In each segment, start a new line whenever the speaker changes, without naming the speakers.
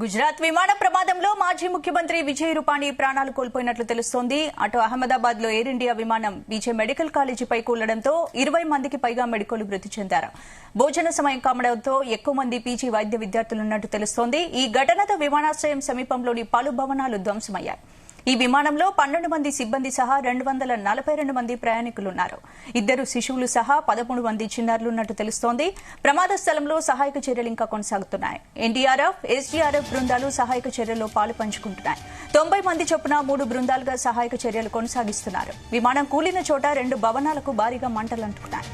గుజరాత్ విమాన ప్రమాదంలో మాజీ ముఖ్యమంత్రి విజయ్ రూపానీ ప్రాణాలు కోల్పోయినట్లు తెలుస్తోంది. అటు అహ్మదాబాద్ లో ఎయిర్ ఇండియా విమానం విజయ్ మెడికల్ కాలేజీపై కూలడంతో 20 మందికి పైగా మెడికల్ మృతి చెందారు. భోజన సమయం కావడంతో ఎక్కువ మంది పీజీ వైద్య విద్యార్థులున్నట్టు తెలుస్తోంది. ఈ ఘటనతో విమానాశ్రయం సమీపంలోని పలు భవనాలు ధ్వంసమయ్యాయి. ఈ విమానంలో 12 మంది సిబ్బంది సహా 242 మంది ప్రయాణికులున్నారు. 2 శిశువులు సహా 13 మంది చిన్నారులున్నట్టు తెలుస్తోంది. ప్రమాద స్థలంలో సహాయక చర్యలు ఇంకా కొనసాగుతున్నాయి. ఎన్డీఆర్ఎఫ్, ఎస్డీఆర్ఎఫ్ బృందాలు సహాయక చర్యల్లో పాలు పంచుకుంటున్నాయి. 90 మంది చొప్పున 3 బృందాలుగా సహాయక చర్యలు కొనసాగిస్తున్నారు. విమానం కూలిన చోట 2 భవనాలకు భారీగా మంటలంటుకున్నాయి.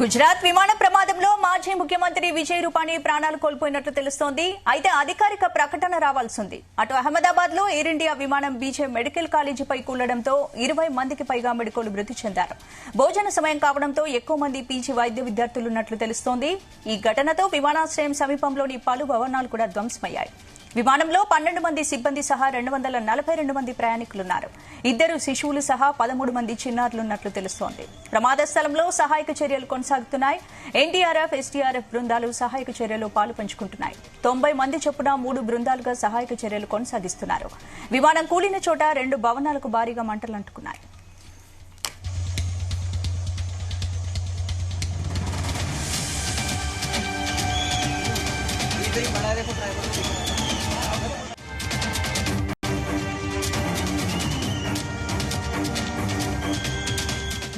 గుజరాత్ విమాన ప్రమాదంలో మాజీ ముఖ్యమంత్రి విజయ్ రూపానీ ప్రాణాలు కోల్పోయినట్లు తెలుస్తోంది. అయితే అధికారిక ప్రకటన రావాల్సింది. అటు అహ్మదాబాద్ లో ఎయిర్ ఇండియా విమానం విజయ్ మెడికల్ కాలేజీపై కూలడంతో 20 మందికి పైగా మెడికల్ మృతి చెందారు. భోజన సమయం కావడంతో ఎక్కువ మంది పీజీ వైద్య విద్యార్థులున్నట్లు తెలుస్తోంది. ఈ ఘటనతో విమానాశ్రయం సమీపంలోని పలు భవనాలు కూడా ధ్వంసమయ్యాయి. విమానంలో 12 మంది సిబ్బంది సహా 242 మంది ప్రయాణికులున్నారు. 2 శిశువులు సహా 13 మంది చిన్నారులున్నట్లు తెలుస్తోంది. ప్రమాద స్థలంలో సహాయక చర్యలు కొనసాగుతున్నాయి. ఎన్డీఆర్ఎఫ్, ఎస్డీఆర్ఎఫ్ బృందాలు సహాయక చర్యల్లో పాలు పంచుకుంటున్నాయి. 90 మంది చొప్పున 3 బృందాలుగా సహాయక చర్యలు కొనసాగిస్తున్నారు. విమానం కూలిన చోట 2 భవనాలకు భారీగా మంటలంటుకున్నాయి.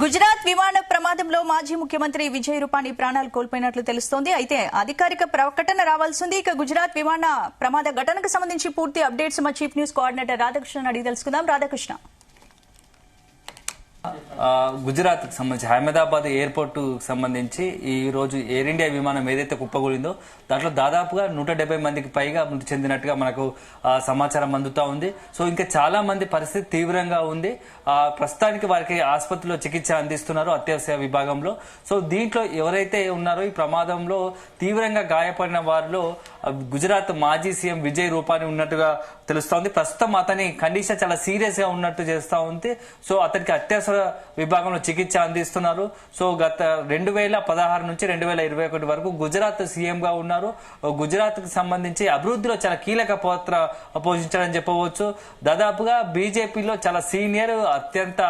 గుజరాత్ విమాన ప్రమాదంలో మాజీ ముఖ్యమంత్రి విజయ్ రూపానీ ప్రాణాలు కోల్పోయినట్లు తెలుస్తోంది. అయితే అధికారిక ప్రకటన రావాల్సింది. ఇక గుజరాత్ విమాన ప్రమాద ఘటనకు సంబంధించి పూర్తి అప్డేట్స్ మా చీఫ్ న్యూస్ కోఆర్డినేటర్ రాధాకృష్ణ అడిగి తెలుసుకుందాం. రాధాకృష్ణ,
గుజరాత్ కి సంబంధించి అహ్మదాబాద్ ఎయిర్పోర్ట్ సంబంధించి ఈ రోజు ఎయిర్ ఇండియా విమానం ఏదైతే కుప్పకూలిందో దాంట్లో దాదాపుగా 170 మందికి పైగా మృతి చెందినట్టుగా మనకు సమాచారం అందుతా ఉంది. సో ఇంకా చాలా మంది పరిస్థితి తీవ్రంగా ఉంది. ప్రస్తుతానికి వారికి ఆసుపత్రిలో చికిత్స అందిస్తున్నారు అత్యవసర విభాగంలో. సో దీంట్లో ఎవరైతే ఉన్నారో ఈ ప్రమాదంలో తీవ్రంగా గాయపడిన వారిలో గుజరాత్ మాజీ సీఎం విజయ్ రూపానీ ఉన్నట్టుగా తెలుస్తోంది. ప్రస్తుతం అతని కండిషన్ చాలా సీరియస్ గా ఉన్నట్టు చేస్తా ఉంది. సో అతనికి అత్యవసర విభాగంలో చికిత్స అందిస్తున్నారు. సో గత 2016 నుంచి 2021 వరకు గుజరాత్ సీఎం గా ఉన్నారు. గుజరాత్ కి సంబంధించి అభివృద్ధిలో చాలా కీలక పాత్ర పోషించారని చెప్పవచ్చు. దాదాపుగా బీజేపీలో చాలా సీనియర్, అత్యంత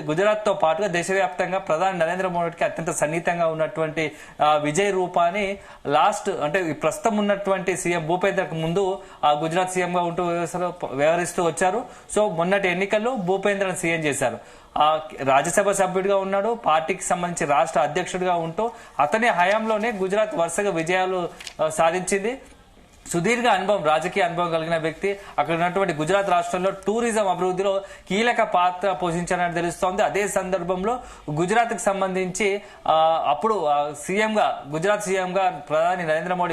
గుజరాత్ తో పాటుగా దేశవ్యాప్తంగా ప్రధాని నరేంద్ర మోడీకి అత్యంత సన్నిహితంగా ఉన్నటువంటి విజయ్ రూపానీ అంటే ప్రస్తుతం ఉన్నటువంటి సీఎం భూపేంద్రకు ముందు గుజరాత్ సీఎం గా ఉంటూ వ్యవహరిస్తూ వచ్చారు. సో మొన్నటి ఎన్నికల్లో భూపేంద్రను సీఎం చేశారు. రాజ్యసభ సభ్యుడిగా ఉన్నాడు. పార్టీకి సంబంధించి రాష్ట్ర అధ్యక్షుడిగా ఉంటూ అతని హయాంలోనే గుజరాత్ వరుసగా విజయాలు సాధించింది. సుదీర్ఘ అనుభవం, రాజకీయ అనుభవం కలిగిన వ్యక్తి. అక్కడ ఉన్నటువంటి గుజరాత్ రాష్ట్రంలో టూరిజం అభివృద్ధిలో కీలక పాత్ర పోషించారని తెలుస్తోంది. అదే సందర్భంలో గుజరాత్ కి సంబంధించి అప్పుడు గుజరాత్ సీఎం గా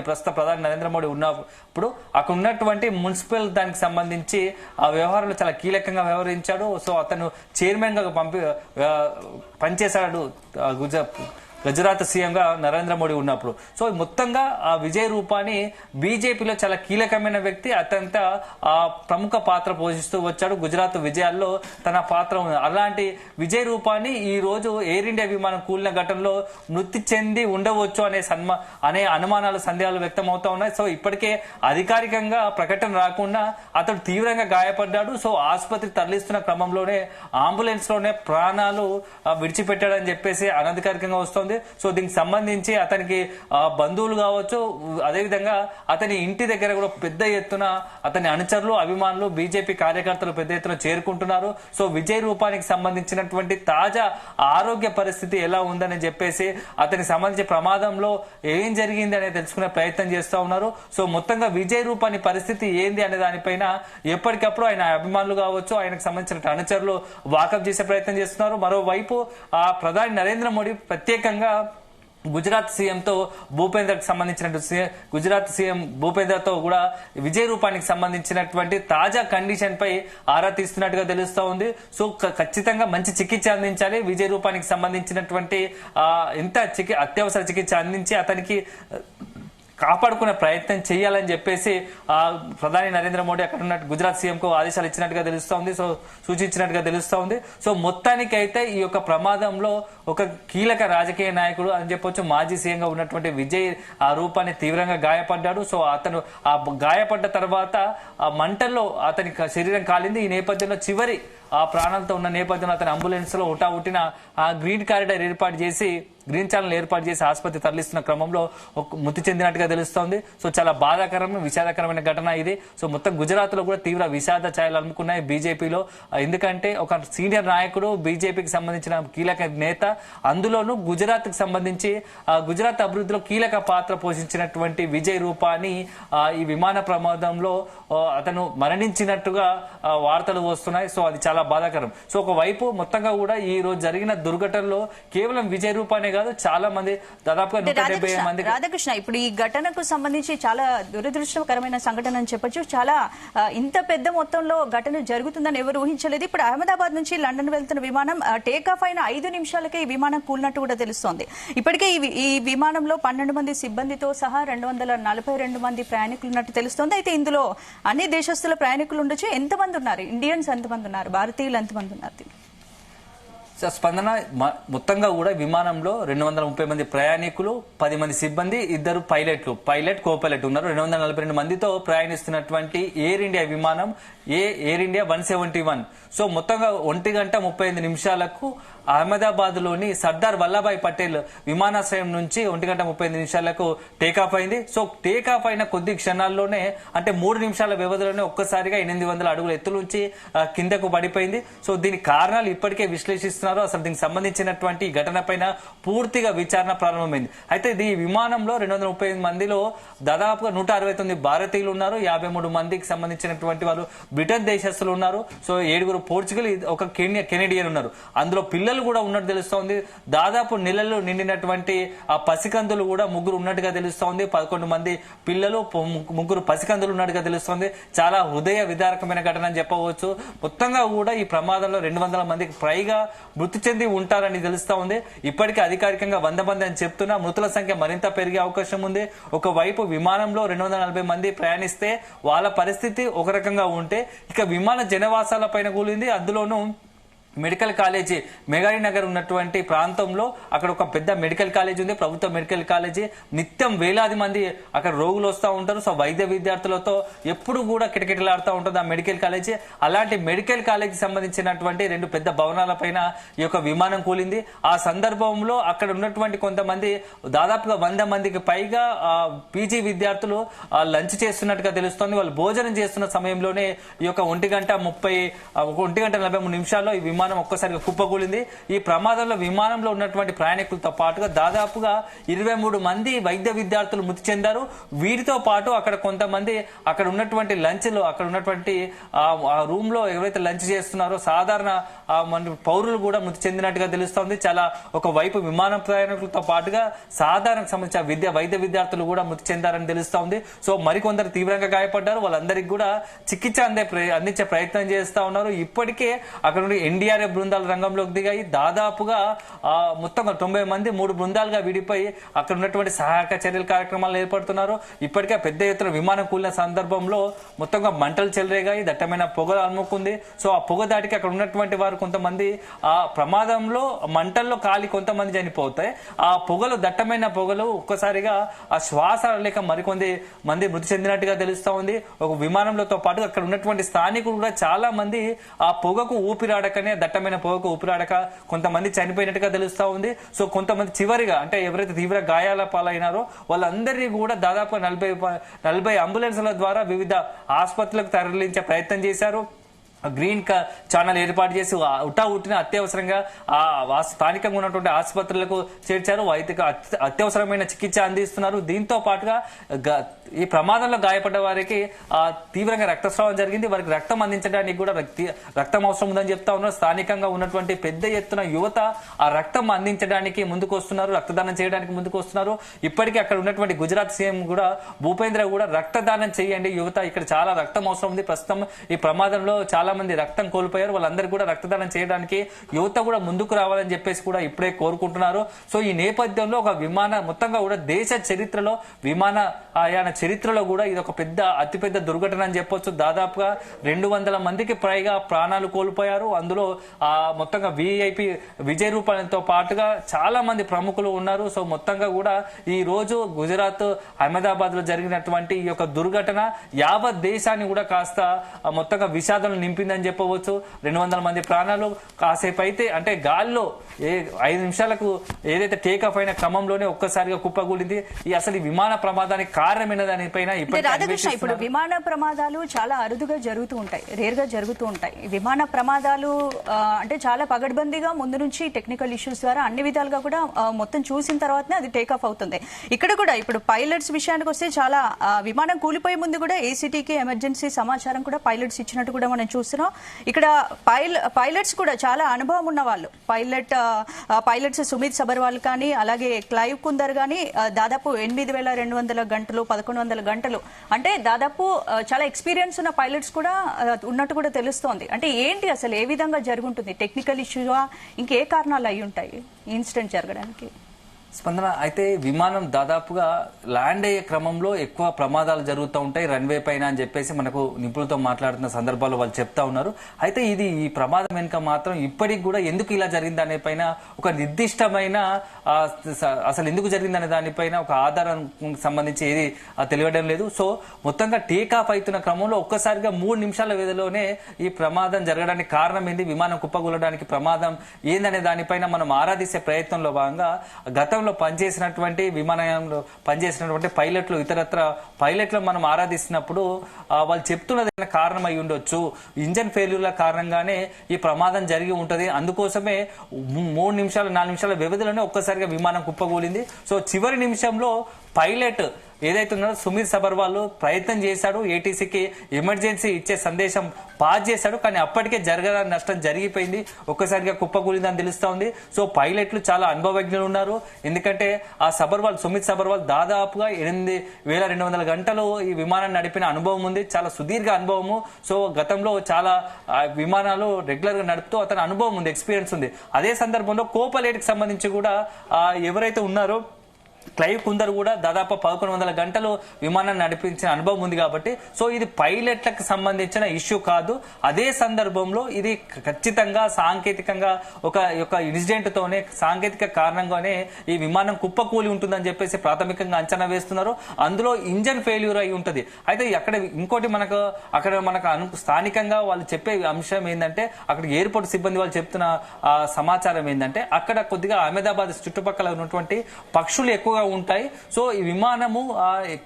ప్రస్తుత ప్రధాని నరేంద్ర మోడీ ఉన్నప్పుడు అక్కడ ఉన్నటువంటి మున్సిపల్ దానికి సంబంధించి ఆ వ్యవహారంలో చాలా కీలకంగా వ్యవహరించాడు. సో అతను చైర్మన్ గా పనిచేశాడు గుజరాత్ సీఎం గా నరేంద్ర మోడీ ఉన్నప్పుడు. సో మొత్తంగా ఆ విజయ్ రూపానీ బీజేపీలో చాలా కీలకమైన వ్యక్తి, అత్యంత ప్రముఖ పాత్ర పోషిస్తూ వచ్చాడు. గుజరాత్ విజయాల్లో తన పాత్ర ఉంది. అలాంటి విజయ్ రూపానీ ఈ రోజు ఎయిర్ ఇండియా విమానం కూలిన ఘటనలో మృతి చెంది ఉండవచ్చు అనే అనుమానాలు, సందేహాలు వ్యక్తం అవుతా ఉన్నాయి. సో ఇప్పటికే అధికారికంగా ప్రకటన రాకుండా అతడు తీవ్రంగా గాయపడ్డాడు. సో ఆసుపత్రి తరలిస్తున్న క్రమంలోనే అంబులెన్స్ లోనే ప్రాణాలు విడిచిపెట్టాడని చెప్పేసి అనధికారికంగా వస్తోంది. సో దీనికి సంబంధించి అతనికి బంధువులు కావచ్చు, అదేవిధంగా అతని ఇంటి దగ్గర కూడా పెద్ద ఎత్తున అతని అనుచరులు, అభిమానులు, బీజేపీ కార్యకర్తలు పెద్ద ఎత్తున చేరుకుంటున్నారు. సో విజయ్ రూపానికి సంబంధించినటువంటి తాజా ఆరోగ్య పరిస్థితి ఎలా ఉందని చెప్పేసి అతనికి సంబంధించి ప్రమాదంలో ఏం జరిగింది అనేది తెలుసుకునే ప్రయత్నం చేస్తూ ఉన్నారు. సో మొత్తంగా విజయ్ రూపాని పరిస్థితి ఏంది అనే దానిపైన ఎప్పటికప్పుడు ఆయన అభిమానులు కావచ్చు, ఆయనకు సంబంధించిన అనుచరులు వాకప్ చేసే ప్రయత్నం చేస్తున్నారు. మరోవైపు ప్రధాని నరేంద్ర మోడీ ప్రత్యేకంగా గుజరాత్ సీఎంతో భూపేందర్కి సంబంధించినటువంటి గుజరాత్ సీఎం భూపేందర్తో కూడా విజయ్ రూపానికి సంబంధించినటువంటి తాజా కండిషన్ పై ఆరా తీస్తున్నట్టుగా తెలుస్తా ఉంది. సో ఖచ్చితంగా మంచి చికిత్స అందించాలి. విజయ్ రూపానికి సంబంధించినటువంటి అత్యవసర చికిత్స అందించి అతనికి కాపాడుకునే ప్రయత్నం చేయాలని చెప్పేసి ప్రధాని నరేంద్ర మోడీ అక్కడ ఉన్న గుజరాత్ సీఎం కు ఆదేశాలు ఇచ్చినట్టుగా తెలుస్తోంది. సో సూచించినట్టుగా తెలుస్తోంది. సో మొత్తానికైతే ఈ యొక్క ప్రమాదంలో ఒక కీలక రాజకీయ నాయకుడు అని చెప్పొచ్చు, మాజీ సీఎంగా ఉన్నటువంటి విజయ్ రూపాన్ని తీవ్రంగా గాయపడ్డాడు. సో అతను ఆ గాయపడ్డ తర్వాత ఆ మంటల్లో అతని శరీరం కాలింది. ఈ నేపథ్యంలో చివరి ఆ ప్రాణాలతో ఉన్న నేపథ్యంలో అతని అంబులెన్స్ లో హుటాహుటిన ఆ గ్రీన్ కారిడార్ గ్రీన్ ఛానల్ ఏర్పాటు చేసి ఆసుపత్రి తరలిస్తున్న క్రమంలో మృతి చెందినట్టుగా తెలుస్తోంది. సో చాలా బాధాకరమైన విషాదకరమైన ఘటన ఇది. సో మొత్తం గుజరాత్ లో కూడా తీవ్ర విషాద ఛాయలు అలుముకున్నాయి బీజేపీలో. ఎందుకంటే ఒక సీనియర్ నాయకుడు, బీజేపీకి సంబంధించిన కీలక నేత, అందులోనూ గుజరాత్ కి సంబంధించి గుజరాత్ అభివృద్ధిలో కీలక పాత్ర పోషించినటువంటి విజయ్ రూపాని ఈ విమాన ప్రమాదంలో అతను మరణించినట్టుగా వార్తలు వస్తున్నాయి. సో అది చాలా బాధాకరం. సో ఒకవైపు మొత్తంగా కూడా ఈ రోజు జరిగిన దుర్ఘటనలో కేవలం విజయ్ రూపానే కాదు, చాలా మంది దాదాపుగా 170 మంది.
రాధాకృష్ణ, ఇప్పుడు ఈ ఘటనకు సంబంధించి చాలా దురదృష్టకరమైన సంఘటన అని చెప్పొచ్చు. చాలా ఇంత పెద్ద మొత్తంలో ఘటన జరుగుతుందని ఎవరు ఊహించలేదు. ఇప్పుడు అహ్మదాబాద్ నుంచి లండన్ వెళ్తున్న విమానం టేక్ ఆఫ్ అయిన 5 నిమిషాలకే ఈ విమానం కూలినట్టు కూడా తెలుస్తోంది. ఇప్పటికే ఈ విమానంలో 12 మంది సిబ్బందితో సహా 242 మంది ప్రయాణికులు ఉన్నట్టు తెలుస్తోంది. అయితే ఇందులో అన్ని దేశస్తుల ప్రయాణికులు ఉండొచ్చు. ఎంతమంది ఉన్నారు? ఇండియన్స్ ఎంతమంది ఉన్నారు? భారతీయులు ఎంతమంది ఉన్నారు?
స్పందన మొత్తంగా కూడా విమానంలో 230 మంది ప్రయాణికులు, 10 మంది సిబ్బంది, 2 పైలట్ కో పైలట్ ఉన్నారు. 242 మందితో ప్రయాణిస్తున్నటువంటి ఎయిర్ ఇండియా విమానం ఎయిర్ ఇండియా 171. సో మొత్తంగా 1:35 అహ్మదాబాద్ లోని సర్దార్ వల్లభాయ్ పటేల్ విమానాశ్రయం నుంచి 1:35 టేకాఫ్ అయింది. సో టేకాఫ్ అయిన కొద్ది క్షణాల్లోనే, అంటే 3 నిమిషాల వ్యవధిలోనే ఒక్కసారిగా 800 అడుగుల ఎత్తు నుంచి కిందకు పడిపోయింది. సో దీని కారణాలు ఇప్పటికే విశ్లేషిస్తున్నారు. అసలు దీనికి సంబంధించినటువంటి ఘటన పైన పూర్తిగా విచారణ ప్రారంభమైంది. అయితే ఈ విమానంలో 235 మందిలో దాదాపుగా 169 భారతీయులు ఉన్నారు. 53 మందికి సంబంధించినటువంటి వాళ్ళు బ్రిటన్ దేశస్తులు ఉన్నారు. సో 7 పోర్చుగల్, ఒక కెనడియన్ ఉన్నారు. అందులో పిల్లలు కూడా ఉన్నట్టు తెలుస్తోంది. దాదాపు నెలలు నిండినటువంటి ఆ పసికందులు కూడా 3 ఉన్నట్టుగా తెలుస్తోంది. 11 మంది పిల్లలు, 3 పసికందులు ఉన్నట్టుగా తెలుస్తోంది. చాలా హృదయ విదారకమైన ఘటన అని చెప్పవచ్చు. మొత్తంగా కూడా ఈ ప్రమాదంలో 200 మందికి పైగా మృతి చెంది ఉంటారని తెలుస్తా ఉంది. ఇప్పటికే అధికారికంగా 100 మంది అని చెప్తున్నా మృతుల సంఖ్య మరింత పెరిగే అవకాశం ఉంది. ఒకవైపు విమానంలో 240 మంది ప్రయాణిస్తే వాళ్ళ పరిస్థితి ఒక రకంగా ఉంటే, ఇక విమాన జనవాసాల పైన కూలింది. అందులోనూ మెడికల్ కాలేజీ మెగారి నగర్ ఉన్నటువంటి ప్రాంతంలో అక్కడ ఒక పెద్ద మెడికల్ కాలేజీ ఉంది, ప్రభుత్వ మెడికల్ కాలేజీ. నిత్యం వేలాది మంది అక్కడ రోగులు వస్తూ ఉంటారు. సో వైద్య విద్యార్థులతో ఎప్పుడు కూడా కిటకిటలాడుతూ ఉంటుంది ఆ మెడికల్ కాలేజీ. అలాంటి మెడికల్ కాలేజీ సంబంధించినటువంటి 2 పెద్ద భవనాల పైన ఈ యొక్క విమానం కూలింది. ఆ సందర్భంలో అక్కడ ఉన్నటువంటి కొంతమంది, దాదాపుగా 100 మందికి పైగా పీజీ విద్యార్థులు లంచ్ చేస్తున్నట్టుగా తెలుస్తోంది. వాళ్ళు భోజనం చేస్తున్న సమయంలోనే ఈ యొక్క 1:43 ఈ విమానం ఒక్కసారిగా కుప్పకూలింది. ఈ ప్రమాదంలో విమానంలో ఉన్నటువంటి ప్రయాణికులతో పాటుగా దాదాపుగా 23 మంది వైద్య విద్యార్థులు మృతి చెందారు. వీరితో పాటు అక్కడ కొంతమంది అక్కడ ఉన్నటువంటి లంచ్ లో, అక్కడ ఉన్నటువంటి రూమ్ లో ఎవరైతే లంచ్ చేస్తున్నారో సాధారణ పౌరులు కూడా మృతి చెందినట్టుగా తెలుస్తోంది. చాలా ఒకవైపు విమాన ప్రయాణికులతో పాటుగా సాధారణకు సంబంధించిన వైద్య విద్యార్థులు కూడా మృతి చెందారని తెలుస్తోంది. సో మరికొందరు తీవ్రంగా గాయపడ్డారు. వాళ్ళందరికీ కూడా చికిత్స అందించే ప్రయత్నం చేస్తా ఉన్నారు. ఇప్పటికే అక్కడ నుండి ఎన్డీఆర్ఎఫ్ బృందాలు రంగంలోకి దిగాయి. దాదాపుగా మొత్తంగా 90 మంది 3 బృందాలుగా విడిపోయి అక్కడ ఉన్నటువంటి సహాయక చర్యల కార్యక్రమాలు ఏర్పడుతున్నారు. ఇప్పటికే పెద్ద ఎత్తున విమానం కూలిన సందర్భంలో మొత్తంగా మంటలు చెలరేగాయి, దట్టమైన పొగ అలుముకుంది. సో ఆ పొగ దాటికి అక్కడ ఉన్నటువంటి వారు కొంతమంది ఆ ప్రమాదంలో మంటల్లో కాలి కొంతమంది చనిపోతాయి. ఆ పొగలు, దట్టమైన పొగలు ఒక్కసారిగా ఆ శ్వాస లేక మరికొంది మంది మృతి చెందినట్టుగా తెలుస్తా ఉంది. ఒక విమానంలోతో పాటు అక్కడ ఉన్నటువంటి స్థానికులు కూడా చాలా మంది ఆ పొగకు ఊపిరాడకనే, దట్టమైన పొగకు ఊపిరాడక కొంతమంది చనిపోయినట్టుగా తెలుస్తా ఉంది. సో కొంతమంది చివరిగా, అంటే ఎవరైతే తీవ్ర గాయాల పాలైనారో వాళ్ళందరినీ కూడా దాదాపు 40 అంబులెన్స్ల ద్వారా వివిధ ఆసుపత్రులకు తరలించే ప్రయత్నం చేశారు. గ్రీన్ ఛానల్ ఏర్పాటు చేసి ఉట్టిన అత్యవసరంగా స్థానికంగా ఉన్నటువంటి ఆసుపత్రులకు చేర్చారు. అత్యవసరమైన చికిత్స అందిస్తున్నారు. దీంతో పాటుగా ఈ ప్రమాదంలో గాయపడ్డ వారికి తీవ్రంగా రక్తస్రావం జరిగింది. వారికి రక్తం అందించడానికి కూడా రక్తం అవసరం ఉందని చెప్తా ఉన్నారు. స్థానికంగా ఉన్నటువంటి పెద్ద ఎత్తున యువత ఆ రక్తం అందించడానికి ముందుకు వస్తున్నారు, రక్తదానం చేయడానికి ముందుకు వస్తున్నారు. ఇప్పటికీ అక్కడ ఉన్నటువంటి గుజరాత్ సీఎం కూడా భూపేంద్ర కూడా రక్తదానం చేయండి యువత, ఇక్కడ చాలా రక్తం అవసరం ఉంది. ప్రస్తుతం ఈ ప్రమాదంలో చాలా మంది రక్తం కోల్పోయారు. వాళ్ళందరూ కూడా రక్తదానం చేయడానికి యువత కూడా ముందుకు రావాలని చెప్పేసి కూడా ఇప్పుడే కోరుకుంటున్నారు. సో ఈ నేపథ్యంలో ఒక మొత్తంగా కూడా దేశ చరిత్రలో విమానయాన చరిత్రలో కూడా ఇది ఒక అతిపెద్ద దుర్ఘటన అని చెప్పొచ్చు. దాదాపుగా 200 మందికి పైగా ప్రాణాలు కోల్పోయారు. అందులో మొత్తంగా విఐపి విజయ్ రూపానితో పాటుగా చాలా మంది ప్రముఖులు ఉన్నారు. సో మొత్తంగా కూడా ఈ రోజు గుజరాత్ అహ్మదాబాద్ లో జరిగినటువంటి ఈ యొక్క దుర్ఘటన యావత్ దేశాన్ని కూడా కాస్త మొత్తంగా విషాదం నింపిందని చెప్పవచ్చు. 200 మంది ప్రాణాలు కాసేపు అయితే అంటే గాల్లో 5 నిమిషాలకు ఏదైతే టేక్ ఆఫ్ అయిన క్రమంలోనే ఒక్కసారిగా కుప్పగూలింది. అసలు ఈ విమాన ప్రమాదానికి కారణమైన దానిపైన
రాధాకృష్ణ, ఇప్పుడు విమాన ప్రమాదాలు చాలా అరుదుగా జరుగుతూ ఉంటాయి, రేర్ గా జరుగుతూ ఉంటాయి. విమాన ప్రమాదాలు అంటే చాలా పగడ్బందీగా ముందు నుంచి టెక్నికల్ ఇష్యూస్ ద్వారా అన్ని విధాలుగా కూడా మొత్తం చూసిన తర్వాతనే అది టేక్ ఆఫ్ అవుతుంది. ఇక్కడ కూడా ఇప్పుడు పైలట్స్ విషయానికి వస్తే చాలా విమానం కూలిపోయే ముందు కూడా ఏసీటీకి ఎమర్జెన్సీ సమాచారం కూడా పైలట్స్ ఇచ్చినట్టు కూడా మనం చూస్తున్నాం. ఇక్కడ పైలట్స్ కూడా చాలా అనుభవం ఉన్న వాళ్ళు, పైలట్స్ సుమిత్ సబర్వాల్ కానీ అలాగే క్లైవ్ కుందర్ కానీ దాదాపు 8,200 గంటలు 1,100 గంటలు అంటే దాదాపు చాలా ఎక్స్పీరియన్స్ ఉన్న పైలట్స్ కూడా ఉన్నట్టు కూడా తెలుస్తోంది. అంటే ఏంటి అసలు ఏ విధంగా జరుగుంటుంది? టెక్నికల్ ఇష్యూవా, ఇంకే కారణాలు అయి ఉంటాయి ఇన్సిడెంట్ జరగడానికి?
స్పందన, అయితే విమానం దాదాపుగా ల్యాండ్ అయ్యే క్రమంలో ఎక్కువ ప్రమాదాలు జరుగుతూ ఉంటాయి రన్వే పైన అని చెప్పేసి మనకు నిపుణులతో మాట్లాడుతున్న సందర్భాల్లో వాళ్ళు చెప్తా ఉన్నారు. అయితే ఈ ప్రమాదం వెనుక మాత్రం ఇప్పటికి కూడా ఎందుకు ఇలా జరిగింది అనే పైన ఒక నిర్దిష్టమైన అసలు ఎందుకు జరిగిందనే దానిపైన ఒక ఆధారం సంబంధించి ఏది తెలియడం లేదు. సో మొత్తంగా టేక్ ఆఫ్ అవుతున్న క్రమంలో ఒక్కసారిగా 3 నిమిషాల వ్యవధిలోనే ఈ ప్రమాదం జరగడానికి కారణం ఏంది, విమానం కుప్పగూలడానికి ప్రమాదం ఏందనే దానిపైన మనం ఆరాధించే ప్రయత్నంలో భాగంగా గతంలో పనిచేసినటువంటి విమానయానంలో పనిచేసినటువంటి పైలట్లు, ఇతరత్ర పైలట్లు మనం ఆరాధిస్తున్నప్పుడు వాళ్ళు చెప్తున్నది కారణం అయి ఉండొచ్చు, ఇంజన్ ఫెయిల్యూర్ల కారణంగానే ఈ ప్రమాదం జరిగి ఉంటది, అందుకోసమే 3 నిమిషాలు 4 నిమిషాల వ్యవధిలోనే ఒక్కసారిగా విమానం కుప్పగూలింది. సో చివరి నిమిషంలో పైలట్ ఏదైతే ఉన్నారో సుమిత్ సబర్వాల్ ప్రయత్నం చేశాడు, ఏటీసీకి ఎమర్జెన్సీ ఇచ్చే సందేశం పాస్ చేశాడు, కానీ అప్పటికే జరగని నష్టం జరిగిపోయింది, ఒక్కసారిగా కుప్పకూలిందని తెలుస్తా ఉంది. సో పైలట్లు చాలా అనుభవజ్ఞులు ఉన్నారు. ఎందుకంటే సుమిత్ సబర్వాల్ దాదాపుగా 8,200 గంటలు ఈ విమానాన్ని నడిపిన అనుభవం ఉంది, చాలా సుదీర్ఘ అనుభవము. సో గతంలో చాలా విమానాలు రెగ్యులర్ గా నడుపుతూ అతని అనుభవం ఉంది, ఎక్స్పీరియన్స్ ఉంది. అదే సందర్భంలో కోపైలట్ కి సంబంధించి కూడా ఎవరైతే ఉన్నారో క్లైవ్ కుందర్ కూడా దాదాపు 1,100 గంటలు విమానాన్ని నడిపించిన అనుభవం ఉంది కాబట్టి సో ఇది పైలట్లకు సంబంధించిన ఇష్యూ కాదు. అదే సందర్భంలో ఇది ఖచ్చితంగా సాంకేతికంగా ఒక ఇన్సిడెంట్ తోనే సాంకేతిక కారణంగానే ఈ విమానం కుప్పకూలి ఉంటుందని చెప్పేసి ప్రాథమికంగా అంచనా వేస్తున్నారు. అందులో ఇంజన్ ఫెయిల్యూర్ అయి ఉంటది. అయితే ఇంకోటి మనకు స్థానికంగా వాళ్ళు చెప్పే అంశం ఏంటంటే అక్కడ ఎయిర్పోర్ట్ సిబ్బంది వాళ్ళు చెప్తున్న సమాచారం ఏంటంటే అక్కడ కొద్దిగా అహ్మదాబాద్ చుట్టుపక్కల ఉన్నటువంటి పక్షులు ఎక్కువగా ఉంటాయి. సో ఈ విమానము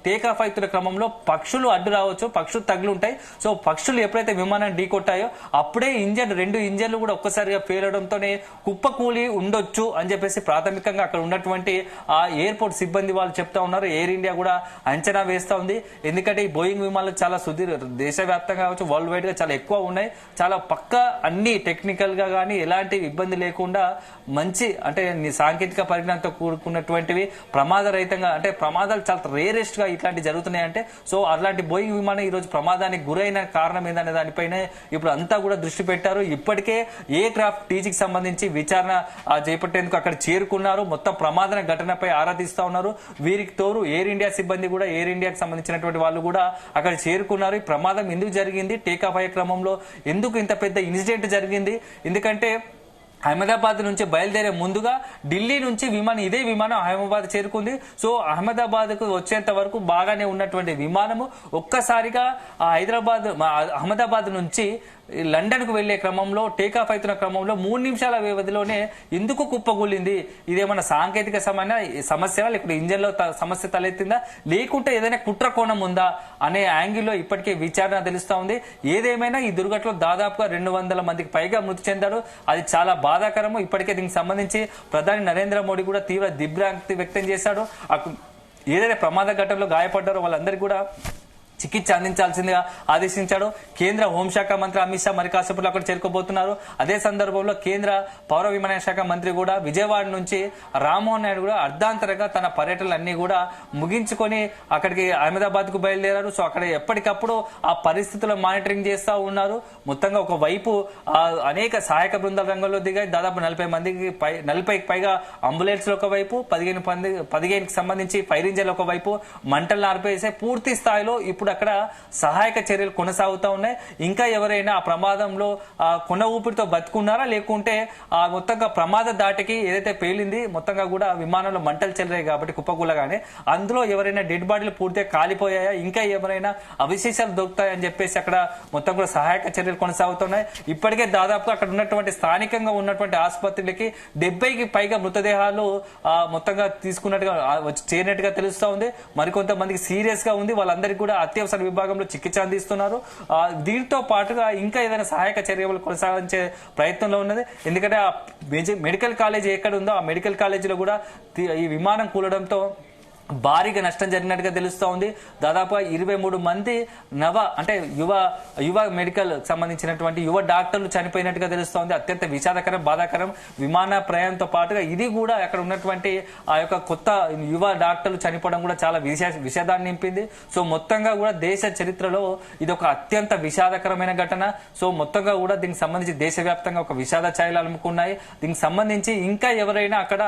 టేక్ ఆఫ్ అవుతున్న క్రమంలో పక్షులు అడ్డు రావచ్చు, పక్షులు తగిలి ఉంటాయి. సో పక్షులు ఎప్పుడైతే విమానాన్ని ఢీకొట్టాయో అప్పుడే 2 ఇంజన్లు కూడా ఒక్కసారిగా పేలడంతోనే కుప్పకూలి ఉండొచ్చు అని చెప్పేసి ప్రాథమికంగా అక్కడ ఉన్నటువంటి ఆ ఎయిర్పోర్ట్ సిబ్బంది వాళ్ళు చెప్తా ఉన్నారు. ఎయిర్ ఇండియా కూడా అంచనా వేస్తా ఉంది. ఎందుకంటే ఈ బోయింగ్ విమానాలు చాలా దేశవ్యాప్తంగా కావచ్చు, వరల్డ్ వైడ్ గా చాలా ఎక్కువ ఉన్నాయి. చాలా పక్కా అన్ని టెక్నికల్ గా కానీ ఎలాంటి ఇబ్బంది లేకుండా మంచి అంటే సాంకేతిక పరిజ్ఞానంతో కూడుకున్నటువంటివి ప్రమాదరహితంగా అంటే ప్రమాదాలు చాలా రేరెస్ట్ గా ఇట్లాంటి జరుగుతున్నాయంటే సో అలాంటి బోయింగ్ విమానం ఈ రోజు ప్రమాదానికి గురైన కారణం ఏందనే దానిపైన ఇప్పుడు అంతా కూడా దృష్టి పెట్టారు. ఇప్పటికే ఎయిర్ క్రాఫ్ట్ టీజీకి సంబంధించి విచారణ చేపట్టేందుకు అక్కడ చేరుకున్నారు. మొత్తం ప్రమాద ఘటనపై ఆరాధిస్తా ఉన్నారు. వీరికి తోరు ఎయిర్ ఇండియా సిబ్బంది కూడా ఎయిర్ ఇండియాకి సంబంధించినటువంటి వాళ్ళు కూడా అక్కడ చేరుకున్నారు. ఈ ప్రమాదం ఎందుకు జరిగింది, టేకాఫ్ అయ్యే క్రమంలో ఎందుకు ఇంత పెద్ద ఇన్సిడెంట్ జరిగింది, ఎందుకంటే అహ్మదాబాద్ నుంచి బయలుదేరే ముందుగా ఢిల్లీ నుంచి ఇదే విమానం అహ్మదాబాద్ చేరుకుంది. సో అహ్మదాబాద్ కు వచ్చేంత వరకు బాగానే ఉన్నటువంటి విమానము ఒక్కసారిగా అహ్మదాబాద్ నుంచి లండన్ కు వెళ్లే క్రమంలో టేకాఫ్ అవుతున్న క్రమంలో 3 నిమిషాల వ్యవధిలోనే ఎందుకు కుప్పగూలింది, ఇదేమన్నా సాంకేతిక సమస్య లేకుంటే ఇంజన్ లో సమస్య తలెత్తిందా లేకుంటే ఏదైనా కుట్ర కోణం ఉందా అనే యాంగిల్లో ఇప్పటికే విచారణ తెలుస్తా ఉంది. ఏదేమైనా ఈ దుర్ఘటనలో దాదాపుగా 200 మందికి పైగా మృతి చెందారు. అది చాలా బాధాకరము. ఇప్పటికే దీనికి సంబంధించి ప్రధాని నరేంద్ర మోడీ కూడా తీవ్ర దిగ్భ్రాంతి వ్యక్తం చేశాడు. ఏదైతే ప్రమాద ఘటనలో గాయపడ్డారో వాళ్ళందరికీ కూడా చికిత్స అందించాల్సిందిగా ఆదేశించాడు. కేంద్ర హోంశాఖ మంత్రి అమిత్ షా మరి కాసేపట్లో అక్కడ చేరుకోబోతున్నారు. అదే సందర్భంలో కేంద్ర పౌర విమానయాన శాఖ మంత్రి కూడా విజయవాడ నుంచి రామ్మోహన్ నాయుడు కూడా అర్ధాంతరంగా తన పర్యటనలన్నీ కూడా ముగించుకొని అక్కడికి అహ్మదాబాద్ కు బయలుదేరారు. సో అక్కడ ఎప్పటికప్పుడు ఆ పరిస్థితుల మానిటరింగ్ చేస్తూ ఉన్నారు. మొత్తంగా ఒక వైపు అనేక సహాయక బృందాల రంగంలో దిగాయి. దాదాపు 40కి పైగా అంబులెన్స్ ఒక వైపు, 15కి సంబంధించి ఫైర్ ఇంజన్ ఒక వైపు మంటలను ఆర్పేసే పూర్తి స్థాయిలో ఇప్పుడు అక్కడ సహాయక చర్యలు కొనసాగుతూ ఉన్నాయి. ఇంకా ఎవరైనా ఆ ప్రమాదంలో కొన ఊపిరితో బతుకున్నారా లేకుంటే మొత్తంగా ప్రమాద దాటికి ఏదైతే పేలింది మొత్తంగా కూడా విమానంలో మంటలు చెల్లాయి కాబట్టి కుప్పకూలగానే అందులో ఎవరైనా డెడ్ బాడీలు పూర్తిగా కాలిపోయాయా, ఇంకా ఎవరైనా అవశేషాలు దొరుకుతాయని చెప్పేసి అక్కడ మొత్తం కూడా సహాయక చర్యలు కొనసాగుతున్నాయి. ఇప్పటికే దాదాపు అక్కడ ఉన్నటువంటి స్థానికంగా ఉన్నటువంటి ఆసుపత్రులకి 70కి పైగా మృతదేహాలు మొత్తంగా తీసుకున్నట్టుగా చేరినట్టుగా తెలుస్తా ఉంది. మరికొంతమందికి సీరియస్ గా ఉంది. వాళ్ళందరికీ కూడా అత్యవసర విభాగంలో చికిత్స అందిస్తున్నారు. దీంతో పాటుగా ఇంకా ఏదైనా సహాయక చర్యలు కొనసాగించే ప్రయత్నంలో ఉన్నది. ఎందుకంటే ఆ మెడికల్ కాలేజ్ ఎక్కడ ఉందో ఆ మెడికల్ కాలేజీలో కూడా ఈ విమానం కూలడంతో భారీగా నష్టం జరిగినట్టుగా తెలుస్తా ఉంది. దాదాపుగా 23 మంది యువ మెడికల్ సంబంధించినటువంటి యువ డాక్టర్లు చనిపోయినట్టుగా తెలుస్తా ఉంది. అత్యంత విషాదకరం, బాధాకరం. విమాన ప్రయాణంతో పాటుగా ఇది కూడా అక్కడ ఉన్నటువంటి ఆ యొక్క కొత్త యువ డాక్టర్లు చనిపోవడం కూడా చాలా విషాదాన్ని నింపింది. సో మొత్తంగా కూడా దేశ చరిత్రలో ఇది ఒక అత్యంత విషాదకరమైన ఘటన. సో మొత్తంగా కూడా దీనికి సంబంధించి దేశవ్యాప్తంగా ఒక విషాద ఛాయలు అలుముకున్నాయి. దీనికి సంబంధించి ఇంకా ఎవరైనా అక్కడ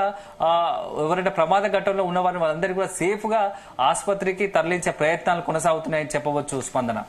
ప్రమాద ఘటనలో ఉన్నవారు వాళ్ళందరికీ కూడా సేఫ్ గా ఆసుపత్రికి తరలించే ప్రయత్నాలు కొనసాగుతున్నాయని చెప్పవచ్చు. స్పందన.